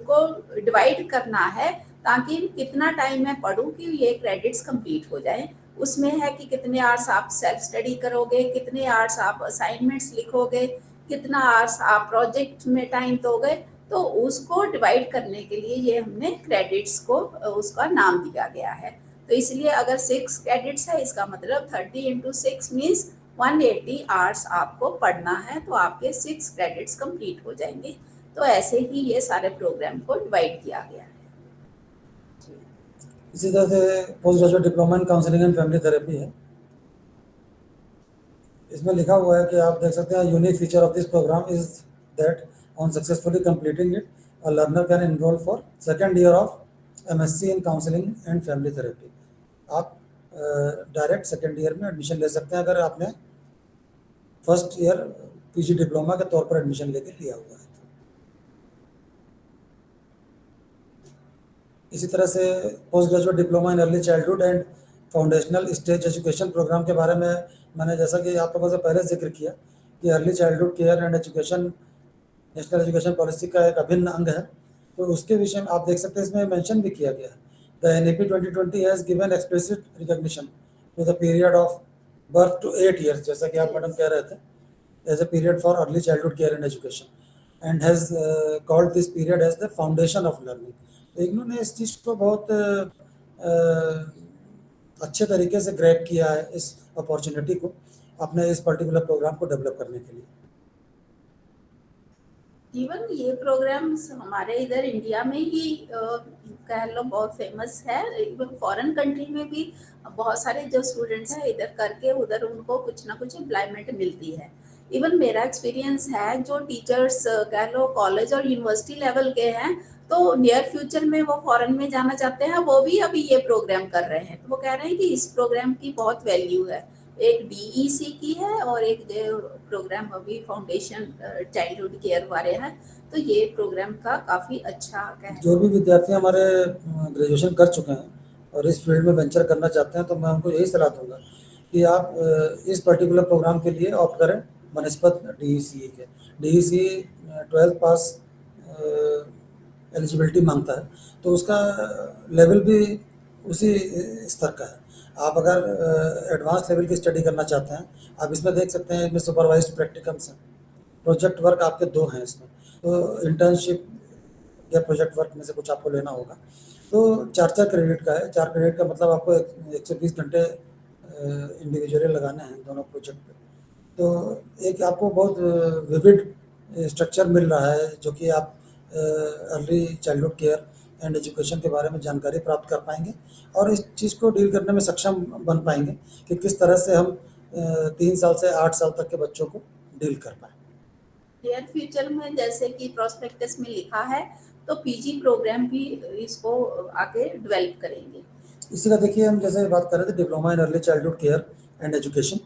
को डिवाइड करना है, ताकि कितना टाइम मैं पढूं कि ये क्रेडिट्स कंप्लीट हो जाए। उसमें है कि कितने आवर्स आप सेल्फ स्टडी करोगे, कितने आवर्स आप असाइनमेंट्स लिखोगे, कितना आवर्स आप प्रोजेक्ट में टाइम दोगे। तो उसको डिवाइड करने के लिए ये हमने क्रेडिट्स को उसका नाम दिया गया है। तो इसलिए अगर 6 क्रेडिट्स है, इसका मतलब 30 × 6 मीन्स 180 आवर्स आपको पढ़ना है, तो आपके 6 क्रेडिट्स कंप्लीट हो जाएंगे। तो ऐसे ही ये सारे प्रोग्राम को डिवाइड किया गया है। इसी तरह से post graduate diploma in counselling and family therapy है। इसमें लिखा हुआ है कि आप देख सकते हैं, unique feature of this programme is that on successfully completing it a learner can enrol for second year of MSc in counselling and family therapy. आप डायरेक्ट सेकेंड ईयर में एडमिशन ले सकते हैं अगर आपने फर्स्ट ईयर PG डिप्लोमा के तौर पर एडमिशन लेके लिया हुआ है। इसी तरह से post graduate diploma in early childhood and foundational stage education programme के बारे में मैंने जैसा कि आप लोगों से पहले जिक्र किया कि early childhood care and education national education policy का एक अभिन्न अंग है। तो उसके विषय में आप देख सकते हैं, इसमें मेंशन भी किया गया है। The NEP 2020 has given explicit recognition to the period of birth to 8 years, जैसा कि आप मैडम कह रहे थे, as a period for early childhood care and education, and has called this period as the foundation of learning. तो इन्होंने इस चीज़ को बहुत अच्छे तरीके से ग्रैब किया है, इस अपॉर्चुनिटी को अपने इस पर्टिकुलर प्रोग्राम को डेवलप करने के लिए। इवन ये प्रोग्राम्स हमारे इधर इंडिया में ही कह लो बहुत फेमस है। इवन फॉरेन कंट्री में भी बहुत सारे जो स्टूडेंट्स हैं इधर करके उधर उनको कुछ ना कुछ एम्प्लॉयमेंट मिलती है। इवन मेरा एक्सपीरियंस है, जो टीचर्स कह लो कॉलेज और यूनिवर्सिटी लेवल के हैं, तो नियर फ्यूचर में वो फॉरेन में जाना चाहते हैं, वो भी अभी ये प्रोग्राम कर रहे हैं। तो वो कह रहे हैं कि इस प्रोग्राम की बहुत वैल्यू है। एक डीईसी की है और एक जो प्रोग्राम अभी फाउंडेशन चाइल्डहुड केयर वाले हैं, तो ये प्रोग्राम का काफ़ी अच्छा जो भी विद्यार्थी हमारे ग्रेजुएशन कर चुके हैं और इस फील्ड में वेंचर करना चाहते हैं, तो मैं उनको यही सलाह दूंगा कि आप इस पर्टिकुलर प्रोग्राम के लिए ऑप्ट करें बनस्पत डीईसी के। डीईसी 12th पास एलिजिबिलिटी मांगता है, तो उसका लेवल भी उसी स्तर का है। आप अगर एडवांस लेवल की स्टडी करना चाहते हैं, आप इसमें देख सकते हैं, इसमें सुपरवाइज्ड प्रैक्टिकम्स हैं, प्रोजेक्ट वर्क आपके 2 हैं इसमें। तो इंटर्नशिप या प्रोजेक्ट वर्क में से कुछ आपको लेना होगा। तो 4-4 क्रेडिट का है। 4 क्रेडिट का मतलब आपको 120 घंटे इंडिविजुअली लगाने हैं दोनों प्रोजेक्ट पे। तो एक आपको बहुत विविड स्ट्रक्चर मिल रहा है, जो कि आप early childhood care and education के बारे में जानकारी प्राप्त कर पाएंगे और इस चीज़ को डील करने में सक्षम बन पाएंगे कि किस तरह से हम 3 साल से 8 साल तक के बच्चों को डील कर पाएँ। नियर फ्यूचर में जैसे कि प्रोस्पेक्टस में लिखा है, तो पीजी प्रोग्राम भी इसको आगे डेवलप करेंगे। इसी का देखिए, हम जैसे बात कर रहे थे diploma in early childhood care and education,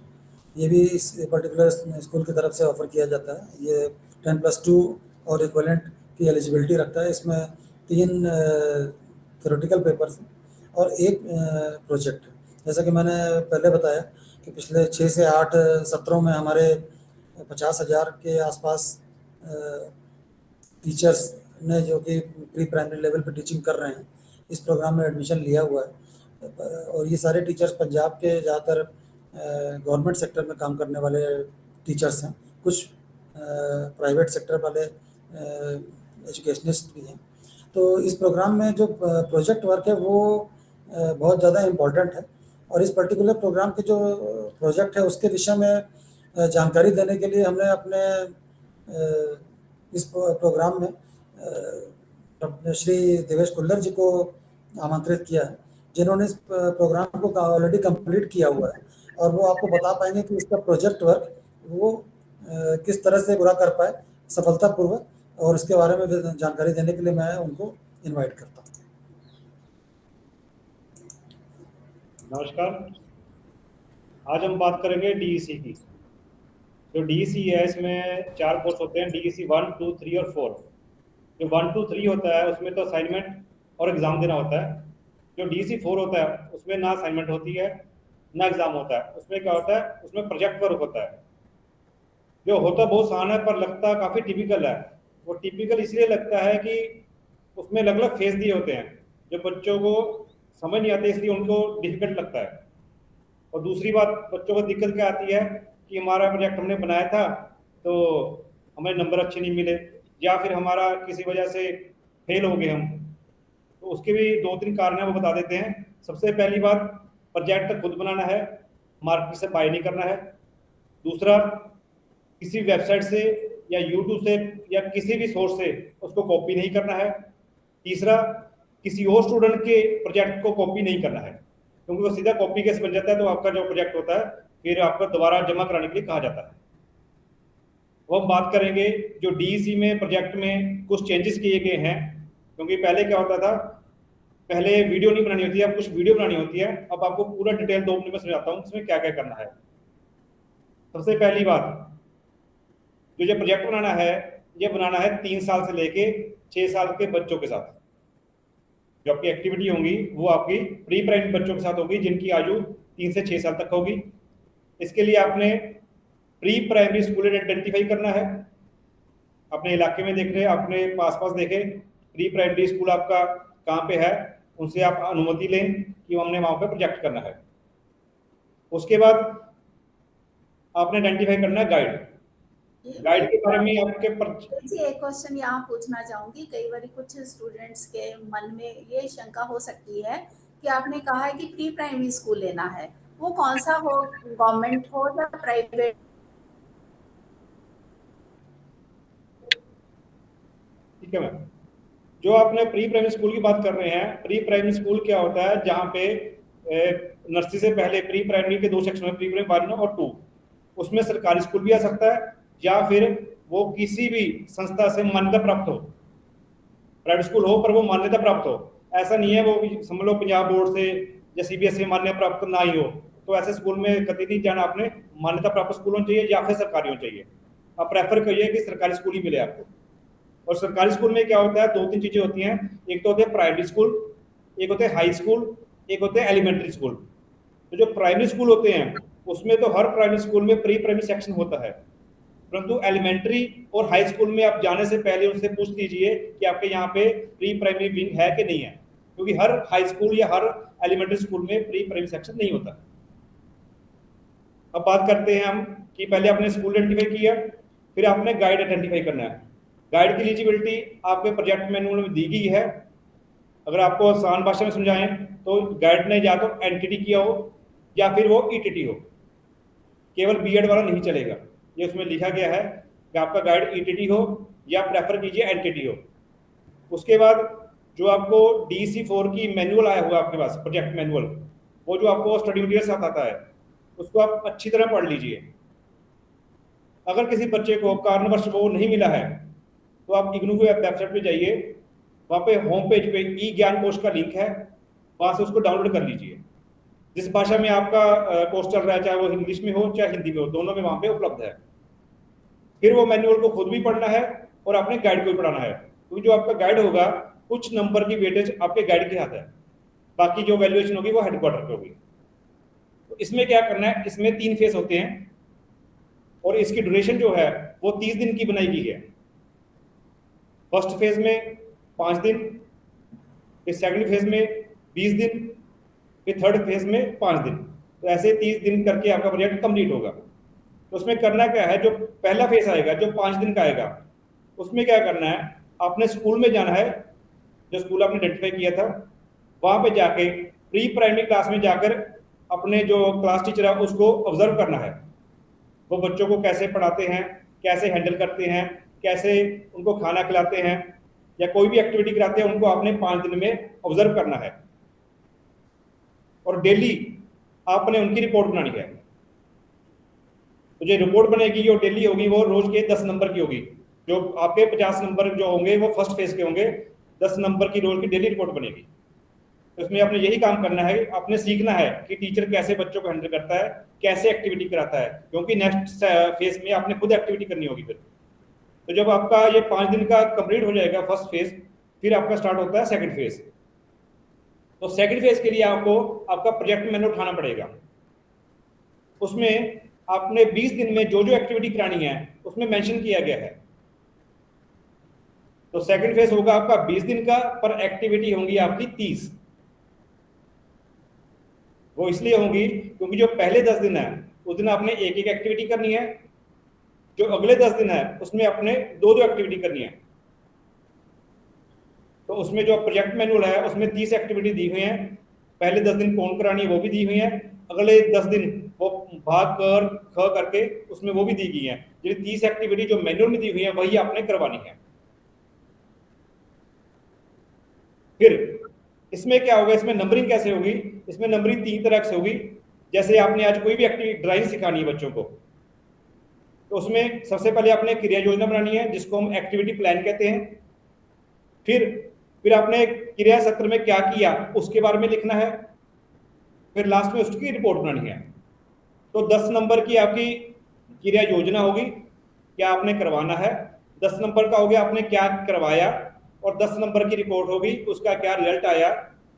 ये भी इस पर्टिकुलर स्कूल की तरफ से ऑफर किया जाता है। ये 10+2 और इक्वलेंट की एलिजिबिलिटी रखता है। इसमें 3 थ्योरेटिकल पेपर्स हैं और 1 प्रोजेक्ट है। जैसा कि मैंने पहले बताया कि पिछले 6 से 8 सत्रों में हमारे 50,000 के आसपास टीचर्स ने, जो कि प्री प्राइमरी लेवल पर टीचिंग कर रहे हैं, इस प्रोग्राम में एडमिशन लिया हुआ है। और ये सारे टीचर्स पंजाब के ज़्यादातर गवर्नमेंट सेक्टर में काम करने वाले टीचर्स हैं, कुछ प्राइवेट सेक्टर वाले एजुकेशनिस्ट भी हैं। तो इस प्रोग्राम में जो प्रोजेक्ट वर्क है वो बहुत ज़्यादा इम्पोर्टेंट है और इस पर्टिकुलर प्रोग्राम के जो प्रोजेक्ट है उसके विषय में जानकारी देने के लिए हमने अपने इस प्रोग्राम में अपने श्री देवेश कुल्लर जी को आमंत्रित किया है, जिन्होंने इस प्रोग्राम को ऑलरेडी कंप्लीट किया हुआ है और वो आपको बता पाएंगे कि इसका प्रोजेक्ट वर्क वो किस तरह से पूरा कर पाए सफलतापूर्वक, और इसके बारे में जानकारी देने के लिए मैं उनको इनवाइट करता हूँ। नमस्कार, आज हम बात करेंगे डीईसी की। जो डीईसी है इसमें 4 कोर्स होते हैं, डीईसी 1, 2, 3 और 4। जो 1, 2, 3 होता है उसमें तो असाइनमेंट और एग्ज़ाम देना होता है। जो डीईसी 4 होता है उसमें ना असाइनमेंट होती है ना एग्ज़ाम होता है। उसमें क्या होता है, उसमें प्रोजेक्ट वर्क होता है, जो होता बहुत आसान है पर लगता काफ़ी टिपिकल है। वो टिपिकल इसलिए लगता है कि उसमें अलग अलग फेज दिए होते हैं जो बच्चों को समझ नहीं आते, इसलिए उनको डिफिकल्ट लगता है। और दूसरी बात, बच्चों को दिक्कत क्या आती है कि हमारा प्रोजेक्ट हमने बनाया था तो हमें नंबर अच्छे नहीं मिले, या फिर हमारा किसी वजह से फेल हो गए हम। तो उसके भी 2-3 कारण है, वो बता देते हैं। सबसे पहली बात, प्रोजेक्ट खुद बनाना है, मार्केट से बाय नहीं करना है। दूसरा, किसी वेबसाइट से या यूट्यूब से या किसी भी सोर्स से उसको कॉपी नहीं करना है। तीसरा, किसी और स्टूडेंट के प्रोजेक्ट को कॉपी नहीं करना है, क्योंकि वो सीधा कॉपी केस बन जाता है, तो आपका जो प्रोजेक्ट होता है फिर आपको दोबारा जमा कराने के लिए कहा जाता है। वो हम बात करेंगे जो डीईसी में प्रोजेक्ट में कुछ चेंजेस किए गए हैं, क्योंकि पहले क्या होता था, पहले वीडियो नहीं बनानी होती है, अब कुछ वीडियो बनानी होती है। अब आपको पूरा डिटेल 2 मिनट में समझाता हूँ इसमें क्या क्या करना है। सबसे पहली बात, जो ये प्रोजेक्ट बनाना है, ये बनाना है 3 साल से लेके 6 साल के बच्चों के साथ। जो आपकी एक्टिविटी होंगी वो आपकी प्री प्राइमरी बच्चों के साथ होगी, जिनकी आयु 3 से 6 साल तक होगी। इसके लिए आपने प्री प्राइमरी स्कूल आइडेंटिफाई करना है। अपने इलाके में देख रहे, अपने पास देखे प्री प्राइमरी स्कूल आपका कहाँ पे है, उनसे आप अनुमति लें कि हमने वहाँ पे प्रोजेक्ट करना है। उसके बाद आपने आइडेंटिफाई करना है गाइड के बारे में आपके जी एक क्वेश्चन यहाँ पूछना चाहूंगी। कई बार कुछ स्टूडेंट्स के मन में ये शंका हो सकती है कि आपने कहा है कि प्री प्राइमरी स्कूल लेना है, वो कौन सा हो, गवर्नमेंट हो या प्राइवेट? ठीक है मैम, जो आपने प्री प्राइमरी स्कूल की बात कर रहे हैं, प्री प्राइमरी स्कूल क्या होता है, जहाँ पे नर्सरी से पहले प्री प्राइमरी के दो सेक्शन में, प्री प्राइमरी 1 और 2, उसमें सरकारी स्कूल भी आ सकता है या फिर वो किसी भी संस्था से मान्यता प्राप्त हो, प्राइवेट स्कूल हो पर वो मान्यता प्राप्त हो। ऐसा नहीं है वो समझ लो पंजाब बोर्ड से या सीबीएसई मान्यता प्राप्त ना ही हो, तो ऐसे स्कूल में कतई नहीं जाना आपने, मान्यता प्राप्त स्कूल होना चाहिए या फिर सरकारी होना चाहिए। आप प्रेफर करिए कि सरकारी स्कूल ही मिले आपको। और सरकारी स्कूल में क्या होता है, 2-3 चीजें होती हैं, एक तो होते हैं प्राइमरी स्कूल, एक होते हैं हाई स्कूल, एक होते हैं एलिमेंट्री स्कूल। तो जो प्राइमरी स्कूल होते हैं उसमें तो हर प्राइमरी स्कूल में प्री प्राइमरी सेक्शन होता है, परंतु एलिमेंट्री और हाई स्कूल में आप जाने से पहले उनसे पूछ लीजिए कि आपके यहाँ पे प्री प्राइमरी विंग है कि नहीं है, क्योंकि हर हाई स्कूल या हर एलिमेंट्री स्कूल में प्री प्राइमरी सेक्शन नहीं होता। अब बात करते हैं हम कि पहले आपने स्कूल आइडेंटिफाई किया, फिर आपने गाइड आइडेंटिफाई करना है। गाइड की एलिजिबिलिटी आपके प्रोजेक्ट मैनुअल में दी गई है। अगर आपको आसान भाषा में समझाएं तो गाइड ने या तो एनटीटी किया हो या फिर वो ईटीटी हो, केवल बीएड वाला नहीं चलेगा। ये उसमें लिखा गया है कि आपका गाइड ईटीटी हो या प्रेफर कीजिए एनटीटी हो। उसके बाद जो आपको DC4 की मैनुअल आया हुआ आपके पास, प्रोजेक्ट मैनुअल, वो जो आपको स्टडी मटीरियल साथ आता है, उसको आप अच्छी तरह पढ़ लीजिए। अगर किसी बच्चे को कारणवश वो नहीं मिला है तो आप इग्नू की वेबसाइट पे जाइए, वहाँ पे होम पेज पे ई ज्ञान कोश का लिंक है, वहाँ से उसको डाउनलोड कर लीजिए। जिस भाषा में आपका कोर्स चल रहा है, चाहे वो इंग्लिश में हो चाहे हिंदी में हो, दोनों में वहाँ पे उपलब्ध है। फिर वो मैनुअल को खुद भी पढ़ना है और अपने गाइड को भी पढ़ाना है, क्योंकि जो आपका गाइड होगा कुछ नंबर की वेटेज आपके गाइड के हाथ है, बाकी जो वैल्यूएशन होगी वो हेडक्वार्टर पे होगी। तो इसमें क्या करना है, इसमें 3 फेज होते हैं और इसकी ड्यूरेशन जो है वो 30 दिन की बनाई गई है। फर्स्ट फेज में 5 दिन, फिर सेकंड फेज में 20 दिन, फिर थर्ड फेज में 5 दिन। तो ऐसे 30 दिन करके आपका प्रोजेक्ट कंप्लीट होगा। तो उसमें करना क्या है, जो पहला फेज आएगा जो 5 दिन का आएगा, उसमें क्या करना है, आपने स्कूल में जाना है, जो स्कूल आपने आइडेंटिफाई किया था वहां पे जाके प्री प्राइमरी क्लास में जाकर अपने जो क्लास टीचर है उसको ऑब्जर्व करना है। वो बच्चों को कैसे पढ़ाते हैं, कैसे हैंडल करते हैं, कैसे उनको खाना खिलाते हैं या कोई भी एक्टिविटी कराते हैं, उनको आपने 5 दिन में ऑब्जर्व करना है। और डेली आपने उनकी रिपोर्ट बनानी है। तो जो रिपोर्ट बनेगी वो डेली होगी, वो रोज के 10 नंबर की होगी। जो आपके 50 नंबर जो होंगे वो फर्स्ट फेज के होंगे, 10 नंबर की रोज की डेली रिपोर्ट बनेगी। तो इसमें आपने यही काम करना है, आपने सीखना है कि टीचर कैसे बच्चों को हैंडल करता है, कैसे एक्टिविटी कराता है, क्योंकि नेक्स्ट फेज में आपने खुद एक्टिविटी करनी होगी। फिर तो जब आपका ये 5 दिन का कंप्लीट हो जाएगा फर्स्ट फेज, फिर आपका स्टार्ट होता है सेकंड फेज। तो सेकंड फेज के लिए आपको आपका प्रोजेक्ट मैनुअल उठाना पड़ेगा। उसमें आपने 20 दिन में जो जो एक्टिविटी करानी है उसमें मेंशन किया गया है। तो सेकंड फेज होगा आपका 20 दिन का, पर एक्टिविटी होंगी आपकी 30। वो इसलिए होंगी क्योंकि जो पहले 10 दिन है उस दिन आपने एक एक एक्टिविटी करनी है, जो अगले 10 दिन है उसमें आपने 2-2 एक्टिविटी करनी है। तो उसमें जो प्रोजेक्ट मैनुअल है उसमें 30 एक्टिविटी दी हुई है। पहले 10 दिन कौन करानी है वो भी दी हुई है, अगले 10 दिन वो भाग कर ख करके उसमें वो भी दी गई है। ये 30 एक्टिविटी जो मैनुअल में दी हुई है वही आपने करवानी है। फिर इसमें क्या होगा, इसमें नंबरिंग कैसे होगी, इसमें नंबरिंग 3 तरह से होगी। जैसे आपने आज कोई भी एक्टिविटी ड्राइंग सिखानी है बच्चों को, तो उसमें सबसे पहले आपने क्रिया योजना बनानी है जिसको हम एक्टिविटी प्लान कहते हैं। फिर आपने क्रिया सत्र में क्या किया उसके बारे में लिखना है। फिर लास्ट में उसकी रिपोर्ट बनानी है। तो 10 नंबर की आपकी क्रिया योजना होगी, क्या आपने करवाना है, 10 नंबर का हो गया आपने क्या करवाया, और 10 नंबर की रिपोर्ट होगी उसका क्या रिजल्ट आया,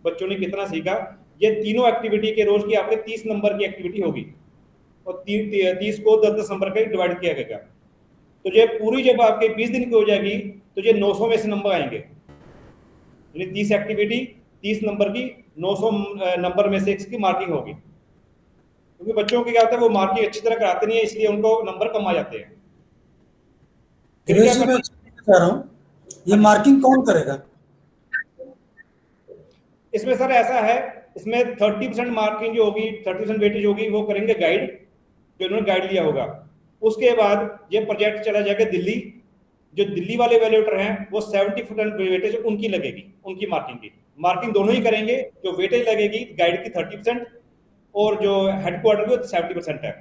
बच्चों ने कितना सीखा। ये तीनों एक्टिविटी के रोज की आपके 30 नंबर की एक्टिविटी होगी और 30 को 10-10 नंबर का डिवाइड किया गया। तो ये पूरी जब आपके 20 दिन की हो जाएगी तो ये 900 में से नंबर आएंगे। यानी 30 एक्टिविटी 30 नंबर की 900 नंबर में से इसकी मार्किंग होगी। क्योंकि बच्चों की क्या होता है, वो मार्किंग अच्छी तरह कराते नहीं है, इसलिए उनको नंबर कम आ जाते हैं। फिर दिनेश क्या जी, मैं करना, चाह रहा हूँ, ये हाँ जी, मार्किंग कौन करेगा? इसमें सर ऐसा है, इसमें 30% मार्किंग जो होगी, 30% वेटेज होगी, वो करेंगे गाइड, जो इन्होंने गाइड लिया होगा। उसके बाद ये प्रोजेक्ट चला जाएगा दिल्ली, जो दिल्ली वाले वैल्यूएटर हैं वो 70% वेटेज उनकी लगेगी, उनकी मार्किंग की। मार्किंग दोनों ही करेंगे, जो वेटेज लगेगी गाइड की 30% और जो हेडक्वार्टर की 70% है।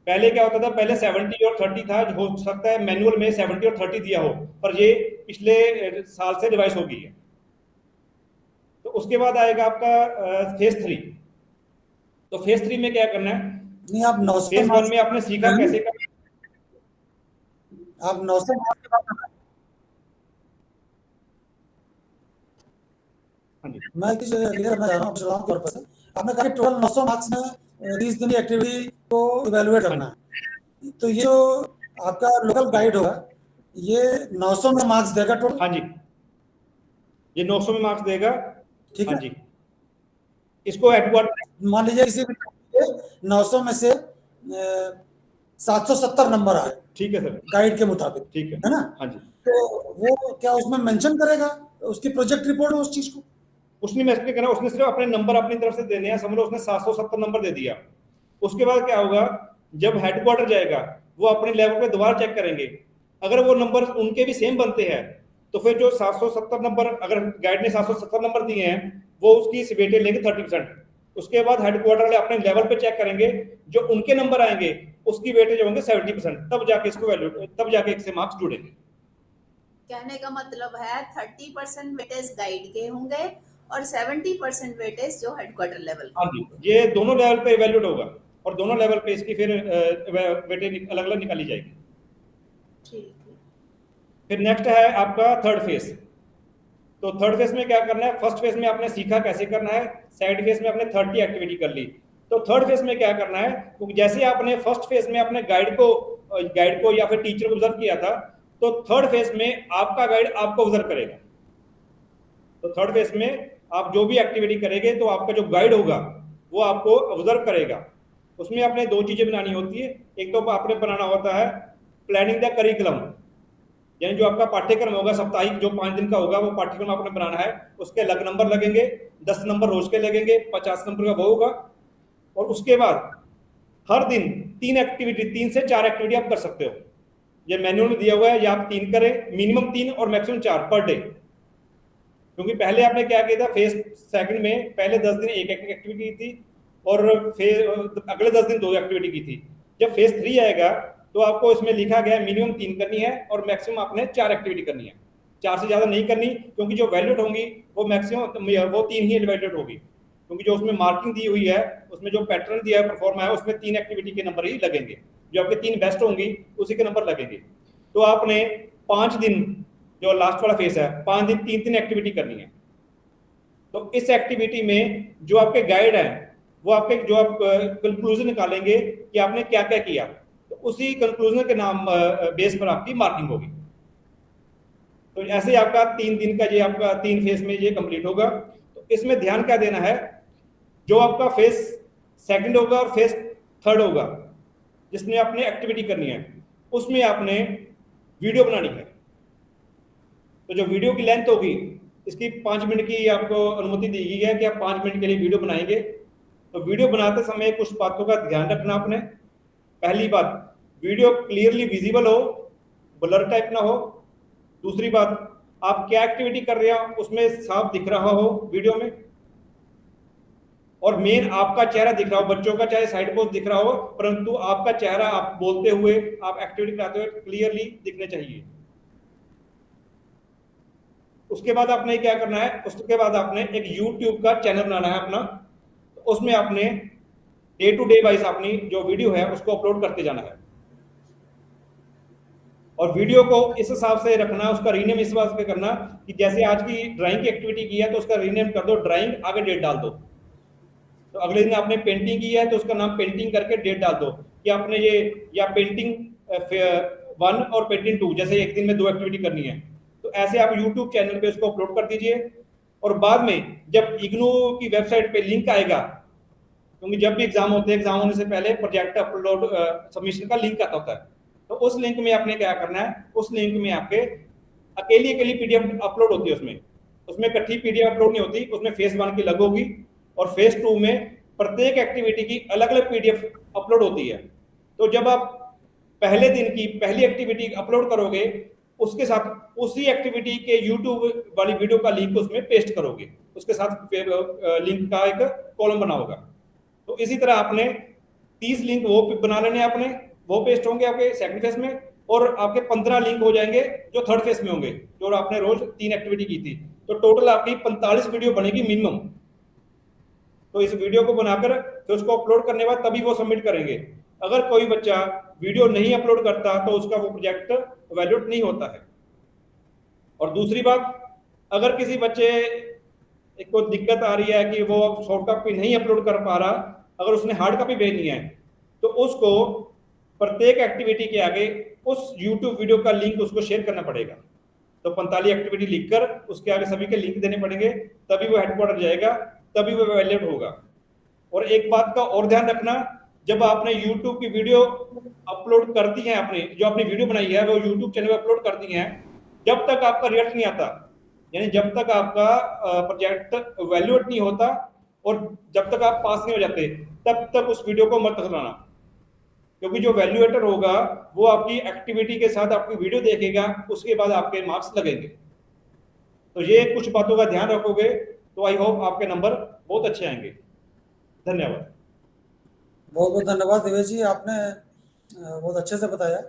पहले क्या होता था, पहले 70 और 30 था, हो सकता है मैनुअल में 70 और 30 दिया हो, पर ये पिछले साल से रिवाइज हो गई है। तो उसके बाद आएगा आपका फेज 3। तो फेज 3 में क्या करना है, नहीं, आप 900 फेज 1 मार्क्स में आपने सीखा कैसे करना। आप 900 मार्क्स की बात कर रहे हाँ जी, हैं। मैं एक चीज क्लियर करना चाह रहा हूँ आपके पर्पस से। आपने कहा कि टोटल 900 मार्क्स में 30 दिन की एक्टिविटी को इवेलुएट हाँ करना जी, है। तो ये जो आपका लोकल गाइड होगा, ये 900 में मार्क्स देगा टोटल, हाँ जी, ये 900 में मार्क्स देगा। ठीक हाँ है? जी, इसको हेडक्वार्टर, मान लीजिए किसी भी 900 में से 770 नंबर आए ठीक है सर, गाइड के मुताबिक, ठीक है, है ना? हाँ जी। तो वो क्या उसमें मेंशन करेगा उसकी प्रोजेक्ट रिपोर्ट में उस चीज को? उसने मैसेज नहीं करना, उसने सिर्फ अपने नंबर अपनी तरफ से देने हैं। समझ लो उसने 770 नंबर दे दिया। उसके बाद क्या होगा, जब हेडक्वार्टर जाएगा वो अपने लेवल पे दोबारा चेक करेंगे। अगर वो नंबर उनके भी सेम बनते हैं, तो फिर जो 770 नंबर, अगर गाइड ने 770 नंबर दिए हैं, वो उसकी वेटेज लेंगे 30%। उसके बाद हेडक्वार्टर वाले अपने लेवल पे चेक करेंगे, जो उनके नंबर आएंगे उसकी वेटेज होंगे 70%, तब जाके इसको वैल्यू, तब जाके इससे मार्क्स जुड़ेंगे। कहने का मतलब है 30% वेटेज गाइड के होंगे और 70% वेटेज जो हेडक्वार्टर लेवल हाँ के जी, होंगे। ये दोनों लेवल पे इवैल्यूएट होगा और दोनों लेवल पे इसकी फिर वेटेज अलग अलग निकाली जाएगी। ठीक है। फिर नेक्स्ट है आपका थर्ड फेज। तो थर्ड फेज में क्या करना है, फर्स्ट फेज में आपने सीखा कैसे करना है, सेकंड फेज में आपने 30 एक्टिविटी कर ली। तो थर्ड फेज में क्या करना है, क्योंकि जैसे आपने फर्स्ट फेज में अपने गाइड को या फिर टीचर को ऑब्जर्व किया था, तो थर्ड फेज में आपका गाइड आपको ऑब्जर्व करेगा। तो थर्ड फेज में आप जो भी एक्टिविटी करेंगे, तो आपका जो गाइड होगा वो आपको ऑब्जर्व करेगा। उसमें आपने दो चीजें बनानी होती है। एक तो आपने बनाना होता है प्लानिंग द करिकुलम, यानी जो आपका पाठ्यक्रम होगा साप्ताहिक, जो 5 दिन का होगा, वो पाठ्यक्रम आपने बनाना है। उसके अलग नंबर लगेंगे, 10 नंबर रोज के लगेंगे, 50 नंबर का वो होगा। और उसके बाद हर दिन 3 से 4 एक्टिविटी आप कर सकते हो। ये मैनुअल में दिया हुआ है, या आप 3 करें, मिनिमम 3 और मैक्सिमम 4 पर डे। क्योंकि पहले आपने क्या किया था, फेज सेकंड में पहले 10 दिन एक एक्टिविटी की थी और अगले 10 दिन 2 एक्टिविटी की थी। जब फेज 3 आएगा, तो आपको इसमें लिखा गया है मिनिमम 3 करनी है और मैक्सिमम आपने 4 एक्टिविटी करनी है। 4 से ज्यादा नहीं करनी, क्योंकि जो वैल्यूड होंगी वो मैक्सिमम वो 3 ही वैल्यूड होगी। क्योंकि जो उसमें मार्किंग दी हुई है, उसमें जो पैटर्न दिया है परफॉर्म है, उसमें 3 एक्टिविटी के नंबर ही लगेंगे। जो आपके 3 बेस्ट होंगी उसी के नंबर लगेंगे। तो आपने 5 दिन, जो लास्ट वाला फेज है, 5 दिन 3-3 एक्टिविटी करनी है। तो इस एक्टिविटी में जो आपके गाइड हैं, वो आपके जो आप कंक्लूजन निकालेंगे कि आपने क्या क्या किया, तो उसी कंक्लूजन के नाम बेस पर आपकी मार्किंग होगी। तो ऐसे ही आपका 3 दिन का ये आपका 3 फेज में ये कंप्लीट होगा। तो इसमें ध्यान क्या देना है, जो आपका फेज सेकंड होगा और फेज थर्ड होगा, जिसमें आपने एक्टिविटी करनी है, उसमें आपने वीडियो बनानी है। तो जो वीडियो की लेंथ होगी, इसकी 5 मिनट की आपको अनुमति दी गई है कि आप 5 मिनट के लिए वीडियो बनाएंगे। तो वीडियो बनाते समय कुछ बातों का ध्यान रखना आपने। पहली बात, वीडियो क्लियरली विजिबल हो, ब्लर टाइप ना हो। दूसरी बात, आप क्या एक्टिविटी कर रहे हैं उसमें साफ दिख रहा हो वीडियो में। और मेन आपका चेहरा दिख रहा हो, बच्चों का चाहे साइड पोज दिख रहा हो, परंतु आपका चेहरा आप बोलते हुए, आप एक्टिविटी कराते हुए क्लियरली दिखने चाहिए। उसके बाद आपने क्या करना है, उसके बाद आपने एक YouTube का चैनल बनाना है अपना। तो उसमें आपने डे टू डे वाइज अपनी जो वीडियो है उसको अपलोड करते जाना है। और वीडियो को इस हिसाब से रखना, उसका रीनेम इस बात पे करना कि जैसे आज की ड्राइंग की एक्टिविटी की है, तो उसका रीनेम कर दो ड्राइंग, आगे डेट डाल दो। तो अगले दिन आपने पेंटिंग की है, तो उसका नाम पेंटिंग करके डेट डाल दो कि आपने ये, या पेंटिंग 1 और पेंटिंग 2, जैसे एक दिन में 2 एक्टिविटी करनी है, तो ऐसे आप यूट्यूब चैनल पे उसको अपलोड कर दीजिए, और बाद में जब इग्नू की वेबसाइट पे लिंक आएगा, क्योंकि जब भी एग्जाम होते हैं, एग्जाम होने से पहले प्रोजेक्ट अपलोड सबमिशन का लिंक आता होता है, तो उस लिंक में आपने क्या करना है, उस लिंक में आपके अकेली अकेली पीडीएफ अपलोड होती है, उसमें इकट्ठी पीडीएफ अपलोड नहीं होती, उसमें फेज 1 की अलग होगी और फेज 2 में प्रत्येक एक्टिविटी की अलग अलग पीडीएफ अपलोड होती है। तो जब आप पहले दिन की पहली एक्टिविटी अपलोड करोगे, उसके साथ उसी एक्टिविटी के यूट्यूब वाली वीडियो का लिंक उसमें पेस्ट करोगे, उसके साथ लिंक का एक कॉलम बना होगा। तो इसी तरह आपने 30 लिंक वो बना लेने, आपने वो पेस्ट होंगे आपके सेकंड फेज में, और आपके 15 लिंक हो जाएंगे जो थर्ड फेज में होंगे, जो आपने रोज 3 एक्टिविटी की थी। तो टोटल आपकी 45 वीडियो बनेगी मिनिमम। तो इस वीडियो को बनाकर फिर उसको अपलोड करने के बाद तभी वो सबमिट करेंगे। अगर कोई बच्चा वीडियो नहीं अपलोड करता तो उसका वो प्रोजेक्ट वैलिड नहीं होता है। और दूसरी बात, अगर किसी बच्चे को दिक्कत आ रही है कि वो सॉफ्ट कॉपी नहीं अपलोड कर पा रहा, अगर उसने हार्ड कॉपी भेजनी है, तो उसको प्रत्येक एक्टिविटी के आगे उस यूट्यूब वीडियो का लिंक उसको शेयर करना पड़ेगा। तो 45 एक्टिविटी लिखकर उसके आगे सभी के लिंक देने पड़ेंगे, तभी वो हेडक्वार्टर जाएगा, तभी वो वैलिड होगा। और एक बात का और ध्यान रखना, जब आपने यूट्यूब की वीडियो अपलोड कर दी है, आपने जो अपनी वीडियो बनाई है वो यूट्यूब चैनल पे अपलोड कर दी है, जब तक आपका रिजल्ट नहीं आता, यानी जब तक आपका प्रोजेक्ट वैल्यूएट नहीं होता और जब तक आप पास नहीं हो जाते, तब तक उस वीडियो को मत चलाना, क्योंकि जो वैल्यूएटर होगा वो आपकी एक्टिविटी के साथ आपकी वीडियो देखेगा, उसके बाद आपके मार्क्स लगेंगे। तो ये कुछ बातों का ध्यान रखोगे तो आई होप आपके नंबर बहुत अच्छे आएंगे। धन्यवाद। बहुत बहुत धन्यवाद दिवेश जी, आपने बहुत अच्छे से बताया,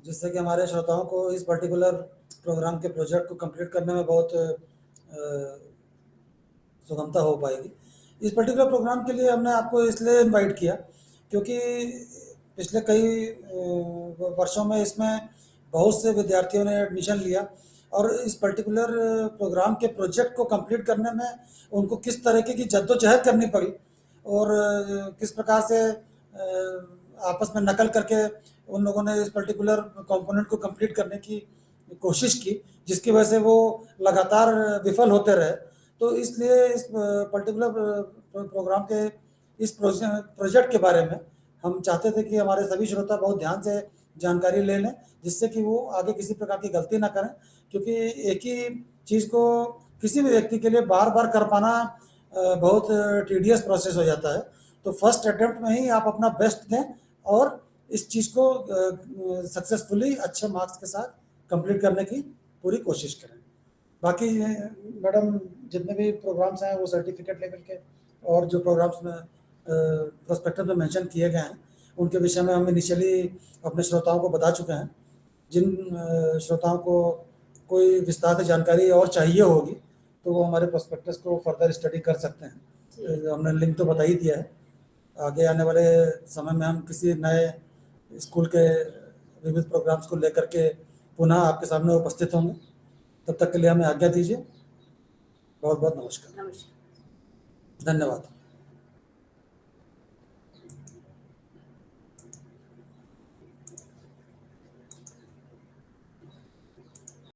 जिससे कि हमारे श्रोताओं को इस पर्टिकुलर प्रोग्राम के प्रोजेक्ट को कंप्लीट करने में बहुत सुगमता हो पाएगी। इस पर्टिकुलर प्रोग्राम के लिए हमने आपको इसलिए इनवाइट किया क्योंकि पिछले कई वर्षों में इसमें बहुत से विद्यार्थियों ने एडमिशन लिया और इस पर्टिकुलर प्रोग्राम के प्रोजेक्ट को कंप्लीट करने में उनको किस तरीके की जद्दोजहद करनी पड़ी और किस प्रकार से आपस में नकल करके उन लोगों ने इस पर्टिकुलर कंपोनेंट को कंप्लीट करने की कोशिश की, जिसकी वजह से वो लगातार विफल होते रहे। तो इसलिए इस पर्टिकुलर प्रोग्राम के इस प्रोजेक्ट के बारे में हम चाहते थे कि हमारे सभी श्रोता बहुत ध्यान से जानकारी ले लें, जिससे कि वो आगे किसी प्रकार की गलती ना करें, क्योंकि एक ही चीज़ को किसी भी व्यक्ति के लिए बार बार कर पाना बहुत टीडियस प्रोसेस हो जाता है। तो फर्स्ट अटेम्प्ट में ही आप अपना बेस्ट दें और इस चीज़ को सक्सेसफुली अच्छे मार्क्स के साथ कंप्लीट करने की पूरी कोशिश करें। बाकी मैडम जितने भी प्रोग्राम्स हैं वो सर्टिफिकेट लेवल के और जो प्रोग्राम्स में प्रोस्पेक्टस में मेंशन किए गए हैं उनके विषय में हम इनिशियली अपने श्रोताओं को बता चुके हैं। जिन श्रोताओं को कोई विस्तार से जानकारी और चाहिए होगी तो वो हमारे प्रोस्पेक्टस को फर्दर स्टडी कर सकते हैं। हमने लिंक तो बता ही दिया है। आगे आने वाले समय में हम किसी नए स्कूल के विविध प्रोग्राम्स को लेकर के पुनः आपके सामने उपस्थित होंगे। तब तक के लिए हमें आज्ञा दीजिए। बहुत बहुत नमस्कार। नमस्कार। धन्यवाद।